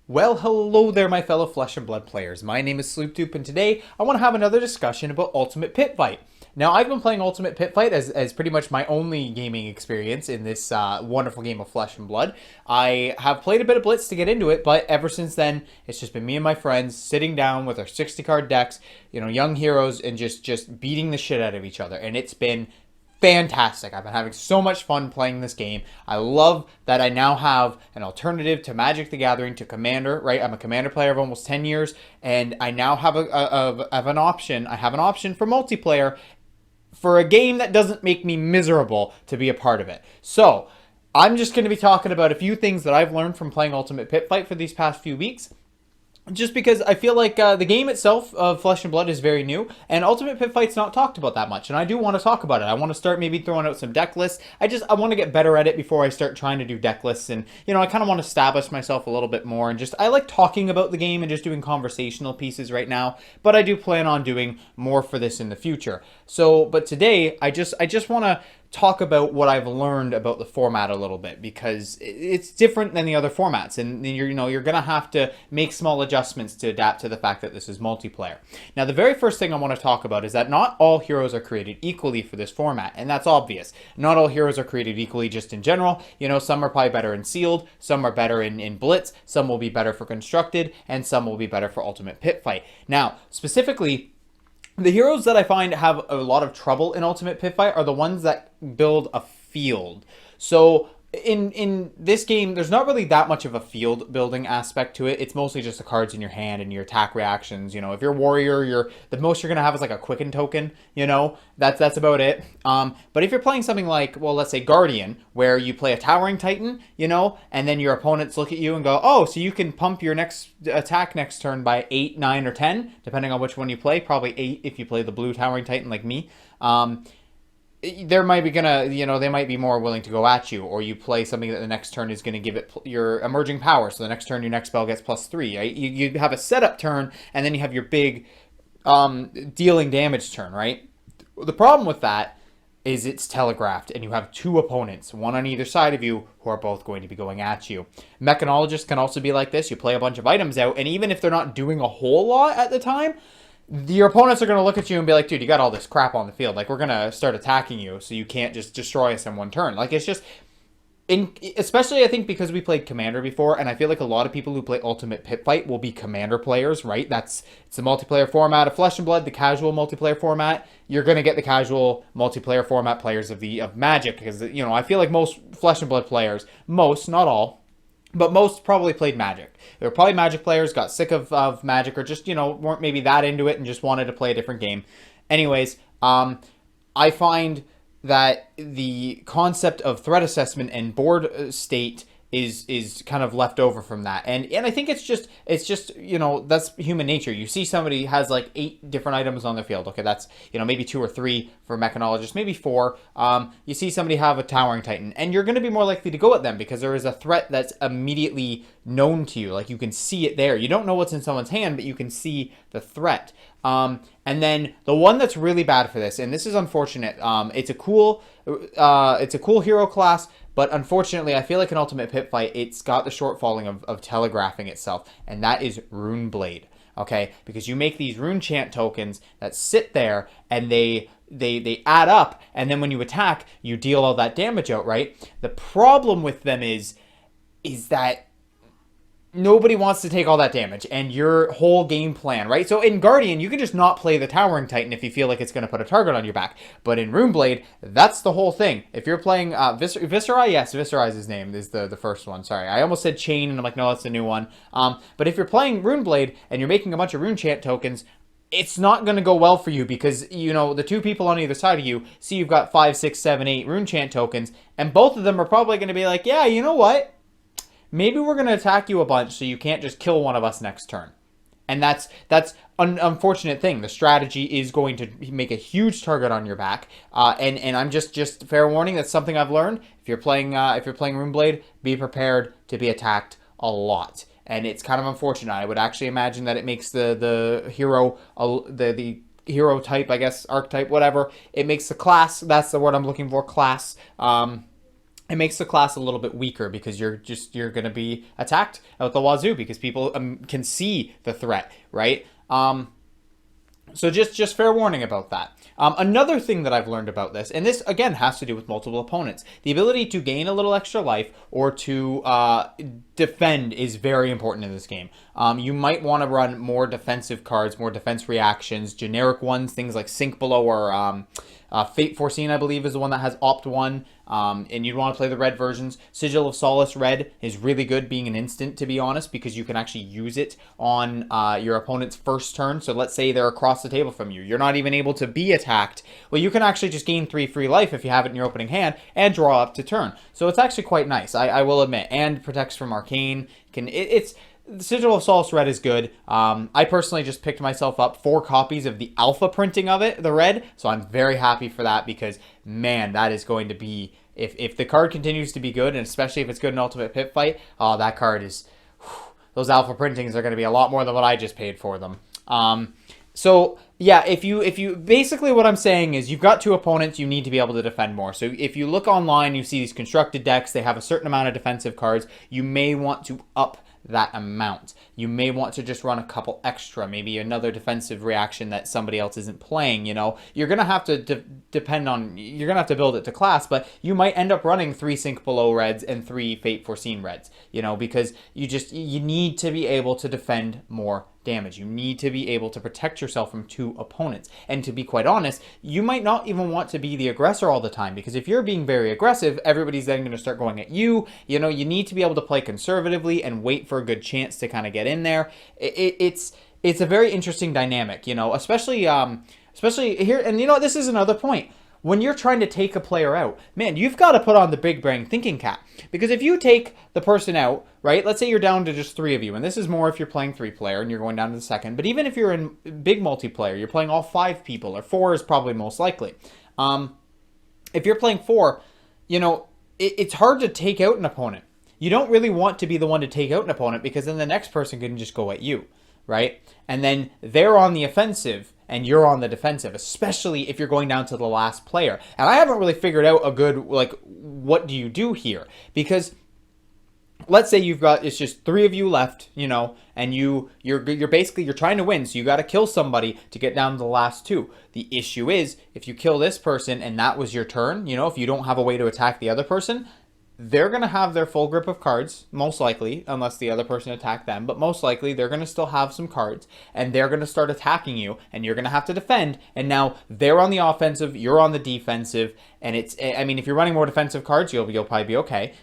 Well, hello there, my fellow Flesh and Blood players. My name is SloopTube, and today I want to have another discussion about Ultimate Pit Fight. Now, I've been playing Ultimate Pit Fight as pretty much my only gaming experience in this wonderful game of Flesh and Blood. I have played a bit of Blitz to get into it, but ever since then, it's just been me and my friends sitting down with our 60-card decks, young heroes, and just beating the shit out of each other. And it's been fantastic. I've been having so much fun playing this game. I love that I now have an alternative to Magic the Gathering, to Commander, right? I'm a Commander player of almost 10 years, and I now have an option. I have an option for multiplayer for a game that doesn't make me miserable to be a part of it. So, I'm just going to be talking about a few things that I've learned from playing Ultimate Pit Fight for these past few weeks, just because I feel like the game itself of Flesh and Blood is very new, and Ultimate Pit Fight's not talked about that much, and I do want to talk about it. I want to start maybe throwing out some deck lists. I want to get better at it before I start trying to do deck lists, and I kind of want to establish myself a little bit more, and I like talking about the game and just doing conversational pieces right now, but I do plan on doing more for this in the future. So, but today, I just want to talk about what I've learned about the format a little bit, because it's different than the other formats, and you're gonna have to make small adjustments to adapt to the fact that this is multiplayer. Now, the very first thing I want to talk about is that not all heroes are created equally for this format, and that's obvious. Not all heroes are created equally just in general. Some are probably better in sealed, some are better in blitz, some will be better for constructed, and some will be better for Ultimate Pit Fight. Now, specifically, the heroes that I find have a lot of trouble in Ultimate Pit Fight are the ones that build a field. So in this game, there's not really that much of a field building aspect to it. It's mostly just the cards in your hand and your attack reactions. If you're a warrior, the most you're gonna have is like a quicken token. That's about it. But if you're playing something like, well, let's say Guardian, where you play a Towering Titan, and then your opponents look at you and go, oh, so you can pump your next attack next turn by 8, 9, or 10, depending on which one you play. Probably 8 if you play the blue Towering Titan like me. They might be more willing to go at you, or you play something that the next turn is going to give it your emerging power. So the next turn, your next spell gets +3. Right? You have a setup turn, and then you have your big dealing damage turn. Right. The problem with that is it's telegraphed, and you have two opponents, one on either side of you, who are both going to be going at you. Mechanologists can also be like this. You play a bunch of items out, and even if they're not doing a whole lot at the time, your opponents are going to look at you and be like, dude, you got all this crap on the field. Like, we're going to start attacking you, so you can't just destroy us in one turn. Like, it's just, especially I think because we played Commander before, and I feel like a lot of people who play Ultimate Pit Fight will be Commander players, right? It's the multiplayer format of Flesh and Blood, the casual multiplayer format. You're going to get the casual multiplayer format players of Magic, because, I feel like most Flesh and Blood players, most, not all, but most probably played Magic. They were probably Magic players, got sick of Magic, or just, weren't maybe that into it and just wanted to play a different game. Anyways, I find that the concept of threat assessment and board state is kind of left over from that, and I think it's just that's human nature. You see somebody has like 8 different items on their field. Okay, that's maybe 2 or 3 for Mechanologists, maybe 4. You see somebody have a Towering Titan, and you're going to be more likely to go at them because there is a threat that's immediately known to you. Like, you can see it there. You don't know what's in someone's hand, but you can see the threat. And then the one that's really bad for this, and this is unfortunate. It's a cool hero class. But unfortunately, I feel like in Ultimate Pit Fight, it's got the shortfalling of telegraphing itself, and that is Runeblade. Okay, because you make these rune chant tokens that sit there, and they add up, and then when you attack, you deal all that damage out, right? The problem with them is that nobody wants to take all that damage, and your whole game plan, right? So in Guardian, you can just not play the Towering Titan if you feel like it's going to put a target on your back. But in Runeblade, that's the whole thing. If you're playing Viserai, yes, Viserai's his name, is the first one. Sorry, I almost said Chain, and I'm like, no, that's the new one. But if you're playing Runeblade, and you're making a bunch of rune chant tokens, it's not going to go well for you, because, the 2 people on either side of you see you've got 5, 6, 7, 8 rune chant tokens, and both of them are probably going to be like, yeah, you know what? Maybe we're going to attack you a bunch so you can't just kill one of us next turn. And that's an unfortunate thing. The strategy is going to make a huge target on your back. And I'm just fair warning, that's something I've learned. If you're playing Runeblade, be prepared to be attacked a lot. And it's kind of unfortunate. I would actually imagine that it makes the hero the hero type, I guess, archetype, whatever. It makes the class, that's the word I'm looking for, class, it makes the class a little bit weaker because you're going to be attacked out the wazoo because people can see the threat, right? So just fair warning about that. Another thing that I've learned about this, and this again has to do with multiple opponents, the ability to gain a little extra life or to defend is very important in this game. You might want to run more defensive cards, more defense reactions, generic ones, things like Sink Below or Fate Foreseen, I believe, is the one that has Opt 1. And you'd want to play the red versions. Sigil of Solace red is really good being an instant, to be honest, because you can actually use it on your opponent's first turn. So let's say they're across the table from you. You're not even able to be attacked. Well, you can actually just gain 3 free life if you have it in your opening hand and draw up to turn. So it's actually quite nice, I will admit. And protects from Arcane. It's Sigil of Solace red is good. I personally just picked myself up 4 copies of the alpha printing of it, the red, so I'm very happy for that because, man, that is going to be, if the card continues to be good, and especially if it's good in Ultimate Pit Fight, oh, that card is, those alpha printings are going to be a lot more than what I just paid for them. So yeah, if you basically what I'm saying is you've got 2 opponents, you need to be able to defend more. So if you look online, you see these constructed decks, they have a certain amount of defensive cards. You may want to up that amount. You may want to just run a couple extra, maybe another defensive reaction that somebody else isn't playing, you know. You're going to have to depend on, you're going to have to build it to class, but you might end up running 3 Sink Below reds and 3 Fate Foreseen reds, you know, because you need to be able to defend more damage. You need to be able to protect yourself from 2 opponents. And to be quite honest, you might not even want to be the aggressor all the time, because if you're being very aggressive, everybody's then going to start going at you. You know, you need to be able to play conservatively and wait for a good chance to kind of get in there. It's a very interesting dynamic, you know, especially here. And you know, this is another point. When you're trying to take a player out, man, you've got to put on the big brain thinking cap. Because if you take the person out, right, let's say you're down to just 3 of you, and this is more if you're playing 3-player and you're going down to the second, but even if you're in big multiplayer, you're playing all 5 people, or 4 is probably most likely. If you're playing 4, you know, it's hard to take out an opponent. You don't really want to be the one to take out an opponent because then the next person can just go at you, right? And then they're on the offensive and you're on the defensive, especially if you're going down to the last player. And I haven't really figured out a good, like, what do you do here? Because let's say you've got, it's just 3 of you left, you know, and you're basically, you're trying to win, so you got to kill somebody to get down to the last 2. The issue is, if you kill this person and that was your turn, you know, if you don't have a way to attack the other person, they're going to have their full grip of cards, most likely, unless the other person attacked them, but most likely they're going to still have some cards, and they're going to start attacking you, and you're going to have to defend, and now they're on the offensive, you're on the defensive, and it's, I mean, if you're running more defensive cards, you'll probably be okay,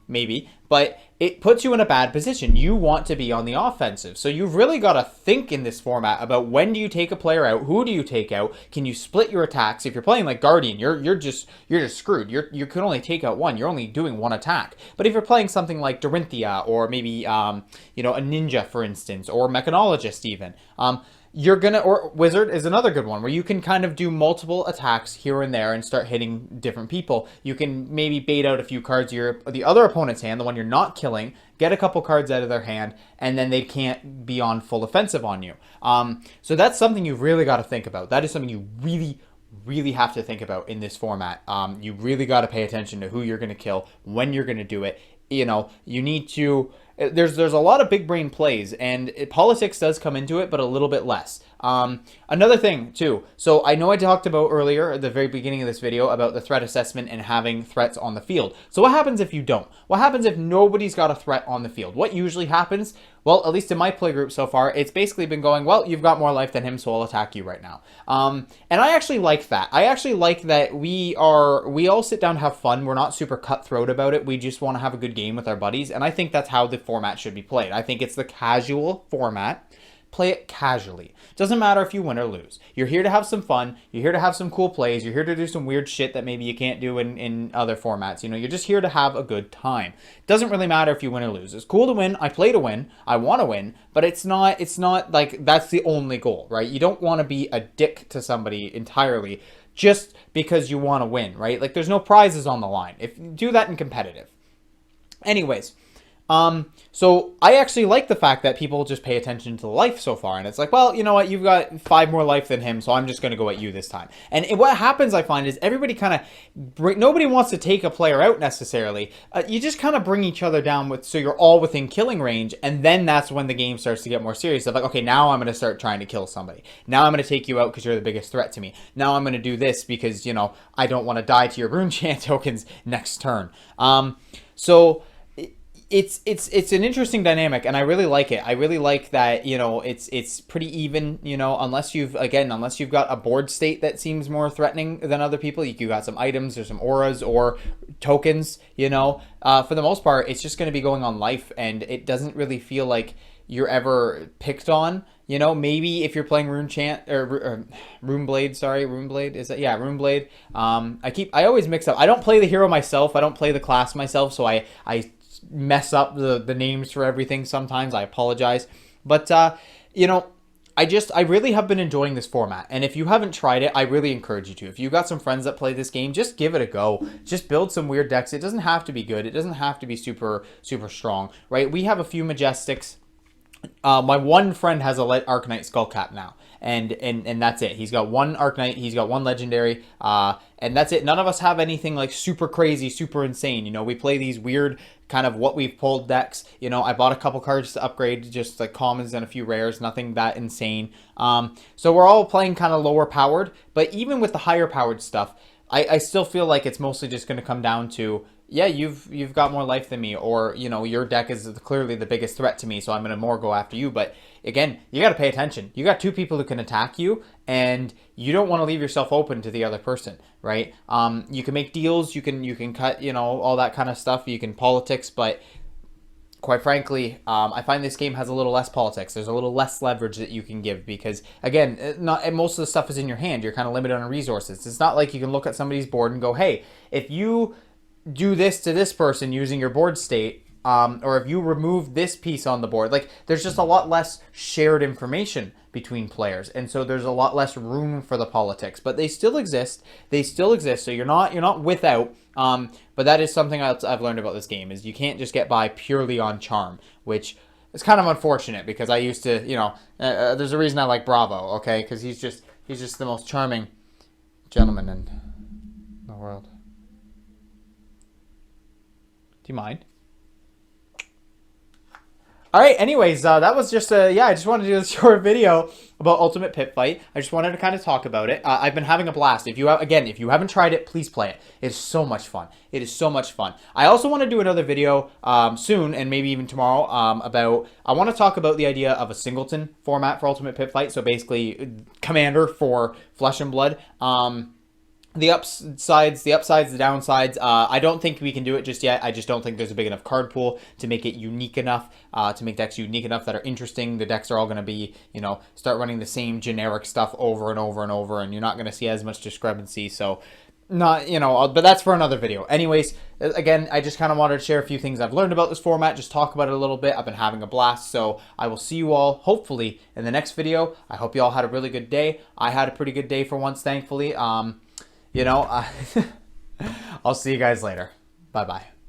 maybe, but it puts you in a bad position. You want to be on the offensive. So you've really got to think in this format about when do you take a player out, who do you take out, can you split your attacks? If you're playing like Guardian, you're just screwed. You can only take out 1. You're only doing 1 attack. But if you're playing something like Dorinthia or maybe you know, a Ninja, for instance, or Mechanologist even, you're gonna, or Wizard is another good one where you can kind of do multiple attacks here and there and start hitting different people. You can maybe bait out a few cards the other opponent's hand, the one you're not killing, get a couple cards out of their hand, and then they can't be on full offensive on you. So that's something you've really got to think about. That is something you really have to think about in this format. You really got to pay attention to who you're going to kill, when you're going to do it. You know, you need to, there's a lot of big brain plays, and politics does come into it, but a little bit less. Another thing too, so I know I talked about earlier at the very beginning of this video about the threat assessment and having threats on the field. So what happens if you don't? What happens if nobody's got a threat on the field? What usually happens? Well, at least in my play group so far, it's basically been going, well, you've got more life than him, so I'll attack you right now. And I actually like that. I actually like that we all sit down to have fun. We're not super cutthroat about it. We just want to have a good game with our buddies. And I think that's how the format should be played. I think it's the casual format. Play it casually. Doesn't matter if you win or lose. You're here to have some fun. You're here to have some cool plays. You're here to do some weird shit that maybe you can't do in other formats. You know, you're just here to have a good time. Doesn't really matter if you win or lose. It's cool to win. I play to win. I want to win. But it's not like that's the only goal, right? You don't want to be a dick to somebody entirely just because you want to win, right? Like, there's no prizes on the line. If you do that in competitive. Anyways, So I actually like the fact that people just pay attention to the life so far, and it's like, well, you know what, you've got 5 more life than him, so I'm just going to go at you this time. And what happens, I find, is everybody kind of nobody wants to take a player out necessarily. You just kind of bring each other down so you're all within killing range, and then that's when the game starts to get more serious. Of like, okay, now I'm going to start trying to kill somebody. Now I'm going to take you out because you're the biggest threat to me. Now I'm going to do this because, you know, I don't want to die to your rune chant tokens next turn. So it's an interesting dynamic, and I really like it. I really like that, you know, it's pretty even, you know, unless you've got a board state that seems more threatening than other people. You got some items or some auras or tokens, you know. For the most part, it's just going to be going on life, and it doesn't really feel like you're ever picked on. You know, maybe if you're playing Runeblade, is that? Yeah, Runeblade. I always mix up. I don't play the hero myself. I don't play the class myself, so I mess up the names for everything sometimes. I apologize. But, you know, I really have been enjoying this format. And if you haven't tried it, I really encourage you to. If you've got some friends that play this game, just give it a go. Just build some weird decks. It doesn't have to be good. It doesn't have to be super, super strong, right? We have a few Majestics. My one friend has a Arcanite Skullcap now, and that's it. He's got one Arcanite, he's got one Legendary, and that's it. None of us have anything like super crazy, super insane. You know, we play these weird kind of what we've pulled decks. You know, I bought a couple cards to upgrade, just like commons and a few rares, nothing that insane. So we're all playing kind of lower powered, but even with the higher powered stuff, I still feel like it's mostly just going to come down to, yeah, you've got more life than me, or, you know, your deck is clearly the biggest threat to me, so I'm going to more go after you. But again, you got to pay attention. You got 2 people who can attack you, and you don't want to leave yourself open to the other person, right? You can make deals, you can cut, you know, all that kind of stuff. You can politics, but quite frankly, I find this game has a little less politics. There's a little less leverage that you can give because, again, most of the stuff is in your hand. You're kind of limited on resources. It's not like you can look at somebody's board and go, hey, if you do this to this person using your board state, or if you remove this piece on the board, like, there's just a lot less shared information between players, and so there's a lot less room for the politics. But they still exist. So you're not without. But that is something else I've learned about this game, is you can't just get by purely on charm, which is kind of unfortunate because I used to, you know, there's a reason I like Bravo, okay? Because he's just the most charming gentleman in the world. Do you mind? All right, anyways, that was just I just wanted to do a short video about Ultimate Pit Fight. I just wanted to kind of talk about it. I've been having a blast. If you haven't tried it, please play it. It's so much fun. It is so much fun. I also want to do another video soon, and maybe even tomorrow, I want to talk about the idea of a singleton format for Ultimate Pit Fight. So basically, Commander for Flesh and Blood. The upsides, the downsides. I don't think we can do it just yet. I just don't think there's a big enough card pool to make it unique enough, to make decks unique enough that are interesting. The decks are all going to be, you know, start running the same generic stuff over and over and over, and you're not going to see as much discrepancy. So, not, you know, but that's for another video. Anyways, again, I just kind of wanted to share a few things I've learned about this format, just talk about it a little bit. I've been having a blast, so I will see you all, hopefully, in the next video. I hope you all had a really good day. I had a pretty good day for once, thankfully. You know, I'll see you guys later. Bye-bye.